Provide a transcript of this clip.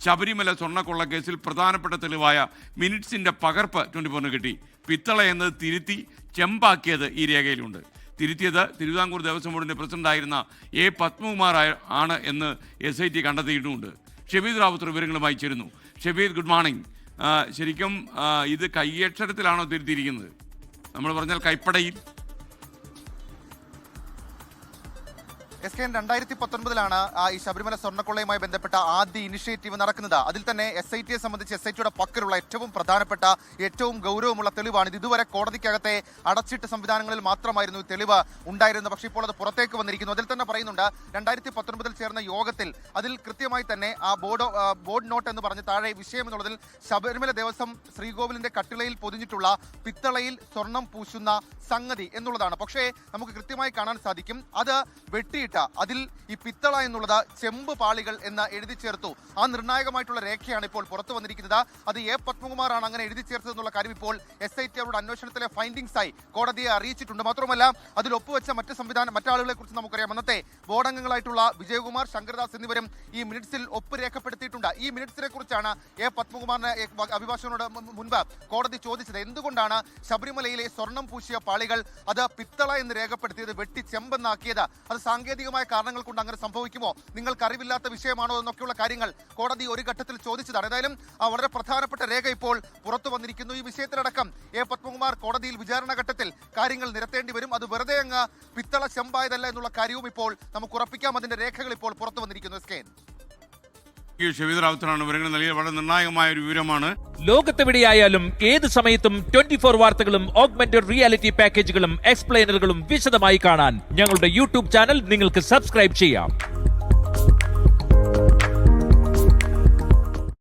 ശബരിമല സ്വർണ്ണക്കൊള്ളക്കേസിൽ പ്രധാനപ്പെട്ട തെളിവായ മിനിറ്റ്സിൻ്റെ പകർപ്പ് 24 കിട്ടി. പിത്തള എന്നത് തിരുത്തി ചെമ്പാക്കിയത് ഈ രേഖയിലുണ്ട്. തിരുത്തിയത് തിരുവിതാംകൂർ ദേവസ്വം ബോർഡിൻ്റെ പ്രസിഡന്റായിരുന്ന എ പത്മകുമാർ ആണ് എന്ന് SIT കണ്ടെത്തിയിട്ടുമുണ്ട്. ഷബീദ് റാവുത്തർ വിവരങ്ങളുമായി ചേരുന്നു. Shabeed, good morning. ശരിക്കും ഇത് കയ്യക്ഷരത്തിലാണോ തിരുത്തിയിരിക്കുന്നത്? നമ്മൾ പറഞ്ഞാൽ കൈപ്പടയിൽ. SKN 2019 ഈ ശബരിമല സ്വർണ്ണക്കൊള്ളയുമായി ബന്ധപ്പെട്ട ആദ്യ ഇനിഷ്യേറ്റീവ് നടക്കുന്നത്. അതിൽ തന്നെ SITയെ സംബന്ധിച്ച് SITയുടെ പക്കലുള്ള ഏറ്റവും പ്രധാനപ്പെട്ട ഏറ്റവും ഗൗരവമുള്ള തെളിവാണ്. ഇതുവരെ കോടതിക്കകത്തെ അടച്ചിട്ട സംവിധാനങ്ങളിൽ മാത്രമായിരുന്നു തെളിവ് ഉണ്ടായിരുന്നത്. പക്ഷേ ഇപ്പോൾ അത് പുറത്തേക്ക് വന്നിരിക്കുന്നു. അതിൽ തന്നെ പറയുന്നുണ്ട് 2019 ചേർന്ന യോഗത്തിൽ അതിൽ കൃത്യമായി തന്നെ ആ ബോർഡ് നോട്ട് എന്ന് പറഞ്ഞ് താഴെ വിഷയം എന്നുള്ളതിൽ ശബരിമല ദേവസ്വം ശ്രീകോവിലിന്റെ കട്ടിളയിൽ പൊതിഞ്ഞിട്ടുള്ള പിത്തളയിൽ സ്വർണം പൂശുന്ന സംഗതി എന്നുള്ളതാണ്. പക്ഷേ നമുക്ക് കൃത്യമായി കാണാൻ സാധിക്കും അത് വെട്ടിയിട്ട് അതിൽ ഈ പിത്തള എന്നുള്ളത് ചെമ്പ് പാളികൾ എന്ന് എഴുതി ചേർത്തു. ആ നിർണായകമായിട്ടുള്ള രേഖയാണ് ഇപ്പോൾ പുറത്തു വന്നിരിക്കുന്നത്. അത് എ പത്മകുമാറാണ് അങ്ങനെ എഴുതി ചേർത്തത് എന്നുള്ള കാര്യം ഇപ്പോൾ SIT അവരുടെ അന്വേഷണത്തിലെ ഫൈൻഡിങ്സ് ആയി കോടതിയെ അറിയിച്ചിട്ടുണ്ട്. മാത്രമല്ല അതിൽ ഒപ്പുവെച്ച മറ്റാളുകളെ കുറിച്ച് നമുക്കറിയാം. അന്നത്തെ ബോർഡ് അംഗങ്ങളായിട്ടുള്ള വിജയകുമാർ, ശങ്കർദാസ് എന്നിവരും ഈ മിനിറ്റ്സിൽ ഒപ്പ് രേഖപ്പെടുത്തിയിട്ടുണ്ട്. ഈ മിനിറ്റ്സിനെ കുറിച്ചാണ് എ പത്മകുമാറിന് അഭിഭാഷകനോട് മുൻപ് കോടതി ചോദിച്ചത്. എന്തുകൊണ്ടാണ് ശബരിമലയിലെ സ്വർണം പൂശിയ പാളികൾ അത് പിത്തള എന്ന് രേഖപ്പെടുത്തിയത്, വെട്ടി ചെമ്പെന്നാക്കിയത്? അത് സാങ്കേതികമായ കാരണങ്ങൾ കൊണ്ട് അങ്ങനെ സംഭവിക്കുമോ, നിങ്ങൾക്ക് അറിവില്ലാത്ത വിഷയമാണോ എന്നൊക്കെയുള്ള കാര്യങ്ങൾ കോടതി ഒരു ഘട്ടത്തിൽ ചോദിച്ചതാണ്. ഏതായാലും വളരെ പ്രധാനപ്പെട്ട രേഖ ഇപ്പോൾ പുറത്തു വന്നിരിക്കുന്നു. ഈ വിഷയത്തിലടക്കം എ പത്മകുമാർ കോടതിയിൽ വിചാരണ ഘട്ടത്തിൽ കാര്യങ്ങൾ നിരത്തേണ്ടി വരും. അത് വെറുതെ അങ്ങ് പിത്തള ചെമ്പായതല്ല എന്നുള്ള കാര്യവും ഇപ്പോൾ നമുക്ക് ഉറപ്പിക്കാം. അതിന്റെ രേഖകൾ ഇപ്പോൾ പുറത്തു വന്നിരിക്കുന്നു. ഷബീദ് റാവുത്തറാണ് വിവരങ്ങൾ നൽകിയത്. വളരെ നിർണായകമായ ഒരു വിവരമാണ്. ലോകത്തെവിടെയായാലും ഏത് സമയത്തും 24 വാർത്തകളും ഓഗ്മെന്റഡ് റിയാലിറ്റി പാക്കേജുകളും എക്സ്പ്ലെയിനറുകളും വിശദമായി കാണാൻ ഞങ്ങളുടെ YouTube ചാനൽ നിങ്ങൾക്ക് സബ്സ്ക്രൈബ് ചെയ്യാം.